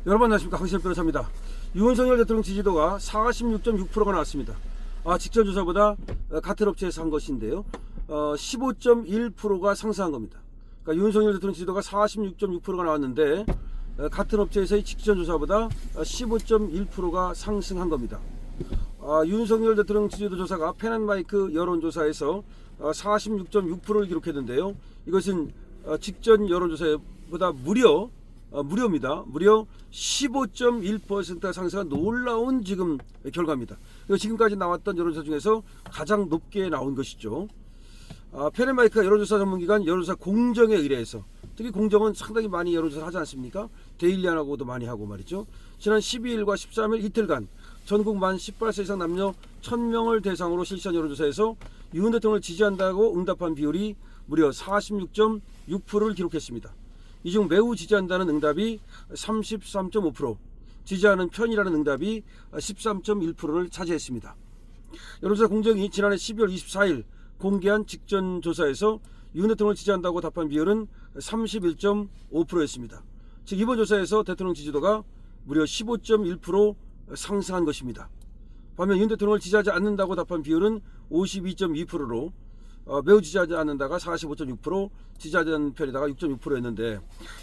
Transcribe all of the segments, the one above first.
여러분 안녕하십니까, 황신엽 변호사입니다. 윤석열 대통령 지지도가 46.6%가 나왔습니다. 직전 조사보다 같은 업체에서 한 것인데요, 15.1%가 상승한 겁니다. 그러니까 윤석열 대통령 지지도가 46.6%가 나왔는데 같은 업체에서의 직전 조사보다 15.1%가 상승한 겁니다. 윤석열 대통령 지지도 조사가 펜앤마이크 여론조사에서 46.6%를 기록했는데요, 이것은 직전 여론조사보다 무려입니다. 무려 15.1% 상승한 놀라운 지금 결과입니다. 지금까지 나왔던 여론조사 중에서 가장 높게 나온 것이죠. 펜앤마이크가 여론조사 전문기관 여론조사 공정에 의뢰해서, 특히 공정은 상당히 많이 여론조사를 하지 않습니까? 데일리안하고도 많이 하고 말이죠. 지난 12일과 13일 이틀간 전국 만 18세 이상 남녀 1000명을 대상으로 실시한 여론조사에서 윤 대통령을 지지한다고 응답한 비율이 무려 46.6%를 기록했습니다. 이 중 매우 지지한다는 응답이 33.5%, 지지하는 편이라는 응답이 13.1%를 차지했습니다. 여론조사 공정이 지난해 12월 24일 공개한 직전 조사에서 윤 대통령을 지지한다고 답한 비율은 31.5%였습니다. 즉 이번 조사에서 대통령 지지도가 무려 15.1% 상승한 것입니다. 반면 윤 대통령을 지지하지 않는다고 답한 비율은 52.2%로 매우 지지하지 않는다가 45.6%, 지지하지 않는 편이다가 6.6%였는데,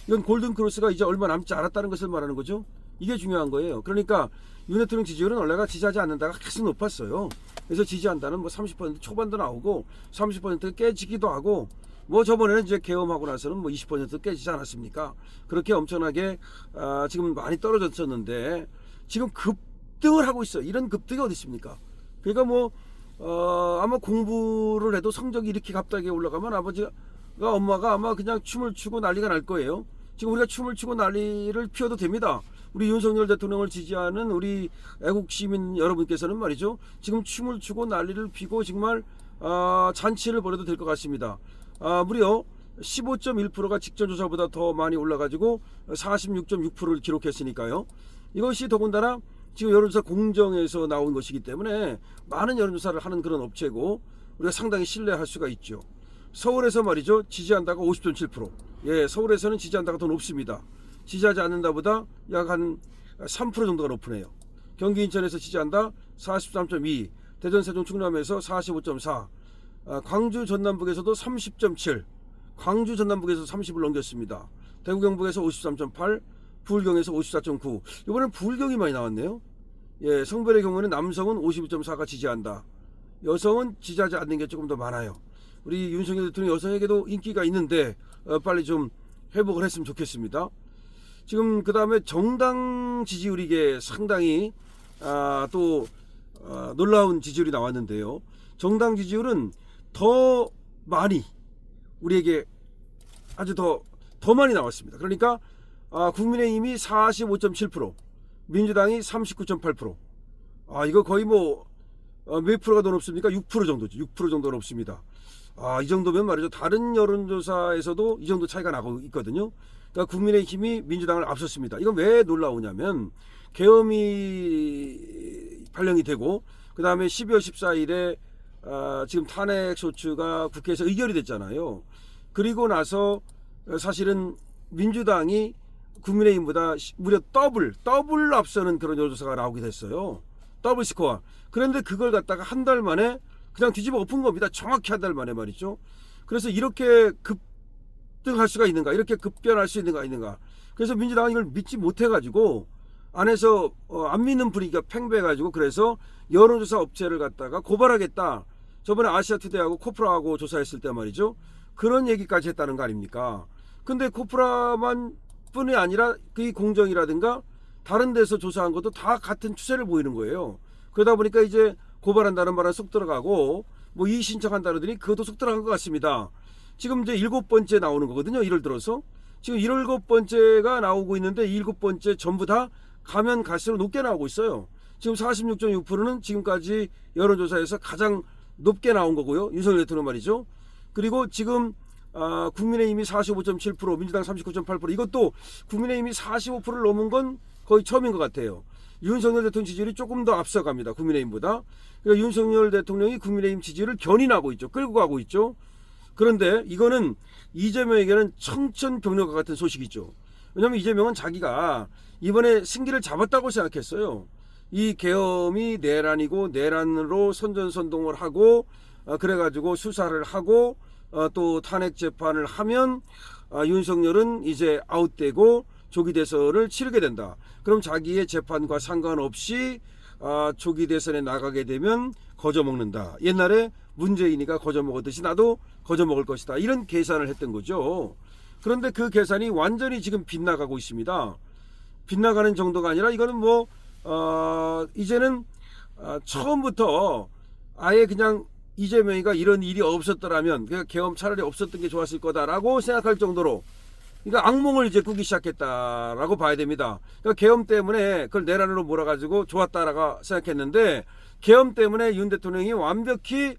이건 골든크로스가 이제 얼마 남지 않았다는 것을 말하는 거죠. 이게 중요한 거예요. 그러니까 윤 대통령 지지율은 원래가 지지하지 않는다가 계속 높았어요. 그래서 지지한다는 30% 초반도 나오고 30% 깨지기도 하고, 저번에는 이제 계엄하고 나서는 20% 깨지지 않았습니까? 그렇게 엄청나게 지금 많이 떨어졌었는데 지금 급등을 하고 있어요. 이런 급등이 어디 있습니까? 그러니까 아마 공부를 해도 성적이 이렇게 갑자기 올라가면 아버지가, 엄마가 아마 그냥 춤을 추고 난리가 날 거예요. 지금 우리가 춤을 추고 난리를 피워도 됩니다. 우리 윤석열 대통령을 지지하는 우리 애국 시민 여러분께서는 말이죠, 지금 춤을 추고 난리를 피고 정말 잔치를 벌여도 될 것 같습니다. 무려 15.1%가 직전 조사보다 더 많이 올라가지고 46.6%를 기록했으니까요. 이것이 더군다나 지금 여론조사 공정에서 나온 것이기 때문에 많은 여론조사를 하는 그런 업체고 우리가 상당히 신뢰할 수가 있죠. 서울에서 말이죠, 지지한다가 50.7%, 서울에서는 지지한다가 더 높습니다. 지지하지 않는다보다 약 한 3% 정도가 높으네요. 경기 인천에서 지지한다 43.2, 대전 세종 충남에서 45.4, 광주 전남북에서도 30.7, 광주 전남북에서 30을 넘겼습니다. 대구 경북에서 53.8, 부울경에서 54.9. 이번엔 부울경이 많이 나왔네요. 성별의 경우는 남성은 52.4가 지지한다. 여성은 지지하지 않는 게 조금 더 많아요. 우리 윤석열 대통령 여성에게도 인기가 있는데 빨리 좀 회복을 했으면 좋겠습니다. 지금 그 다음에 정당 지지율이 이게 상당히 또 놀라운 지지율이 나왔는데요. 정당 지지율은 더 많이 우리에게 아주 더 많이 나왔습니다. 그러니까 국민의힘이 45.7%, 민주당이 39.8%. 이거 거의 몇 프로가 더 높습니까? 6% 정도죠. 6% 정도 높습니다. 이 정도면 말이죠, 다른 여론조사에서도 이 정도 차이가 나고 있거든요. 그러니까 국민의힘이 민주당을 앞섰습니다. 이건 왜 놀라우냐면, 계엄이 발령이 되고 그 다음에 12월 14일에 지금 탄핵소추가 국회에서 의결이 됐잖아요. 그리고 나서 사실은 민주당이 국민의힘보다 무려 더블 앞서는 그런 여론조사가 나오게 됐어요. 더블 스코어. 그런데 그걸 갖다가 한 달 만에 그냥 뒤집어 엎은 겁니다. 정확히 한 달 만에 말이죠. 그래서 이렇게 급등할 수가 있는가, 이렇게 급변할 수 있는가. 그래서 민주당은 이걸 믿지 못해가지고 안에서 안 믿는 분위기가 팽배해가지고, 그래서 여론조사 업체를 갖다가 고발하겠다. 저번에 아시아투데이하고 코프라하고 조사했을 때 말이죠, 그런 얘기까지 했다는 거 아닙니까? 근데 코프라만 뿐이 아니라 그 공정이라든가 다른 데서 조사한 것도 다 같은 추세를 보이는 거예요. 그러다 보니까 이제 고발한다는 말은 쏙 들어가고 이의 신청한다더니 그것도 쏙 들어간 것 같습니다. 지금 이제 7번째 나오는 거거든요. 1월 들어서 지금 7번째가 나오고 있는데, 7번째 전부 다 가면 갈수록 높게 나오고 있어요. 지금 46.6%는 지금까지 여론조사에서 가장 높게 나온 거고요, 윤석열 대통령 말이죠. 그리고 지금 국민의힘이 45.7%, 민주당 39.8%, 이것도 국민의힘이 45%를 넘은 건 거의 처음인 것 같아요. 윤석열 대통령 지지율이 조금 더 앞서갑니다, 국민의힘보다. 그러니까 윤석열 대통령이 국민의힘 지지율을 견인하고 있죠. 끌고 가고 있죠. 그런데 이거는 이재명에게는 청천벽력과 같은 소식이죠. 왜냐하면 이재명은 자기가 이번에 승기를 잡았다고 생각했어요. 이 계엄이 내란이고 내란으로 선전선동을 하고 그래가지고 수사를 하고 또 탄핵 재판을 하면 윤석열은 이제 아웃되고 조기 대선을 치르게 된다. 그럼 자기의 재판과 상관없이 조기 대선에 나가게 되면 거저먹는다. 옛날에 문재인이가 거저먹었듯이 나도 거저먹을 것이다. 이런 계산을 했던 거죠. 그런데 그 계산이 완전히 지금 빗나가고 있습니다. 빗나가는 정도가 아니라 이거는 뭐 이제는 처음부터 아예 그냥 이재명이가 이런 일이 없었더라면 그냥 계엄 차라리 없었던 게 좋았을 거다라고 생각할 정도로 그러니까 악몽을 이제 꾸기 시작했다라고 봐야 됩니다. 그러니까 계엄 때문에 그걸 내란으로 몰아가지고 좋았다라고 생각했는데 계엄 때문에 윤 대통령이 완벽히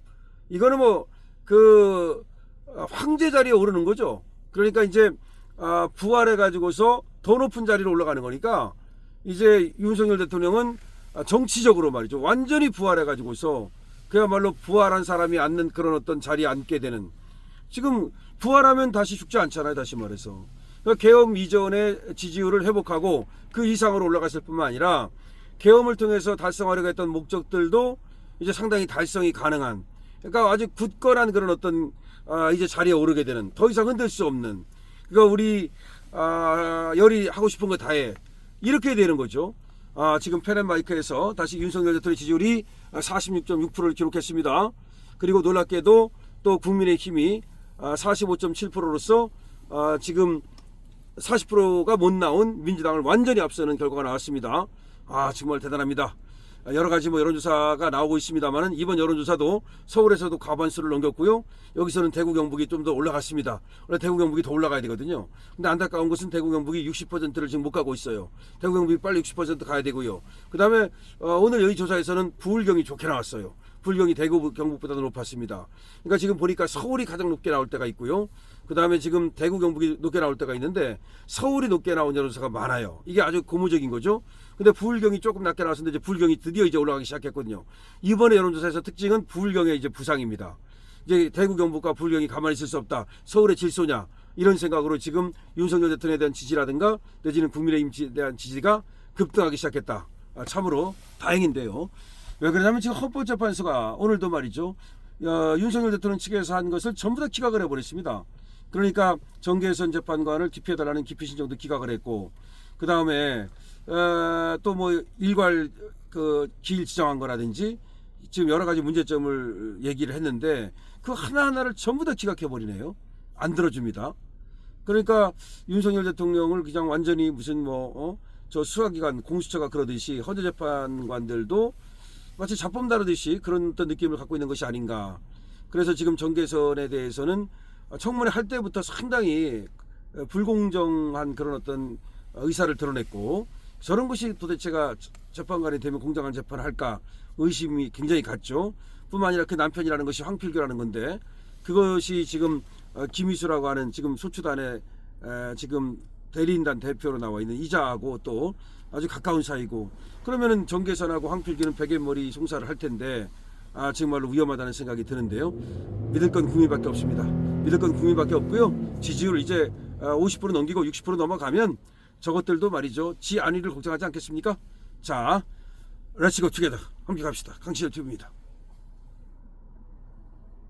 이거는 뭐 그 황제 자리에 오르는 거죠. 그러니까 이제 부활해 가지고서 더 높은 자리로 올라가는 거니까 이제 윤석열 대통령은 정치적으로 말이죠. 완전히 부활해 가지고서 그야말로 부활한 사람이 앉는 그런 어떤 자리에 앉게 되는 지금 부활하면 다시 죽지 않잖아요. 다시 말해서. 그러니까 계엄 이전의 지지율을 회복하고 그 이상으로 올라갔을 뿐만 아니라 계엄을 통해서 달성하려고 했던 목적들도 이제 상당히 달성이 가능한 그러니까 아주 굳건한 그런 어떤 이제 자리에 오르게 되는 더 이상 흔들 수 없는 그러니까 우리 열이 하고 싶은 거 다 해 이렇게 되는 거죠. 지금 펜앤마이크에서 다시 윤석열 대통령 지지율이 46.6%를 기록했습니다. 그리고 놀랍게도 또 국민의힘이 45.7%로서 지금 40%가 못 나온 민주당을 완전히 앞서는 결과가 나왔습니다. 정말 대단합니다. 여러 가지 뭐 여론조사가 나오고 있습니다만은 이번 여론조사도 서울에서도 과반수를 넘겼고요. 여기서는 대구 경북이 좀 더 올라갔습니다. 원래 대구 경북이 더 올라가야 되거든요. 근데 안타까운 것은 대구 경북이 60%를 지금 못 가고 있어요. 대구 경북이 빨리 60% 가야 되고요. 그 다음에 오늘 여기 조사에서는 부울경이 좋게 나왔어요. 부울경이 대구 경북보다 높았습니다. 그러니까 지금 보니까 서울이 가장 높게 나올 때가 있고요. 그 다음에 지금 대구 경북이 높게 나올 때가 있는데 서울이 높게 나온 여론조사가 많아요. 이게 아주 고무적인 거죠. 근데 부울경이 조금 낮게 나왔는데 이제 부울경이 드디어 이제 올라가기 시작했거든요. 이번에 여론조사에서 특징은 부울경의 이제 부상입니다. 이제 대구 경북과 부울경이 가만히 있을 수 없다. 서울의 질소냐 이런 생각으로 지금 윤석열 대통령에 대한 지지라든가 내지는 국민의힘에 대한 지지가 급등하기 시작했다. 참으로 다행인데요. 왜 그러냐면 지금 헌법재판소가 오늘도 말이죠. 윤석열 대통령 측에서 한 것을 전부 다 기각을 해버렸습니다. 그러니까 정계선 재판관을 기피해달라는 기피 신청도 기각을 했고 그 다음에 또 뭐 일괄 그 기일 지정한 거라든지 지금 여러 가지 문제점을 얘기를 했는데 그 하나하나를 전부 다 기각해버리네요. 안 들어줍니다. 그러니까 윤석열 대통령을 그냥 완전히 무슨 저 수사기관 공수처가 그러듯이 헌재재판관들도 마치 잡범 다루듯이 그런 어떤 느낌을 갖고 있는 것이 아닌가. 그래서 지금 정계선에 대해서는 청문회 할 때부터 상당히 불공정한 그런 어떤 의사를 드러냈고 저런 것이 도대체가 재판관이 되면 공정한 재판을 할까 의심이 굉장히 갔죠. 뿐만 아니라 그 남편이라는 것이 황필규라는 건데 그것이 지금 김희수라고 하는 지금 소추단의 지금 대리인단 대표로 나와 있는 이자하고 또 아주 가까운 사이고 그러면은 정계선하고 황필규는 베갯머리 송사를 할 텐데 정말로 위험하다는 생각이 드는데요. 믿을 건 국민밖에 없습니다. 믿을 건 국민밖에 없고요. 지지율 이제 50% 넘기고 60% 넘어가면 저것들도 말이죠. 지 안위를 걱정하지 않겠습니까? 자, 렛츠고 투게더 함께 갑시다. 강신일 TV입니다.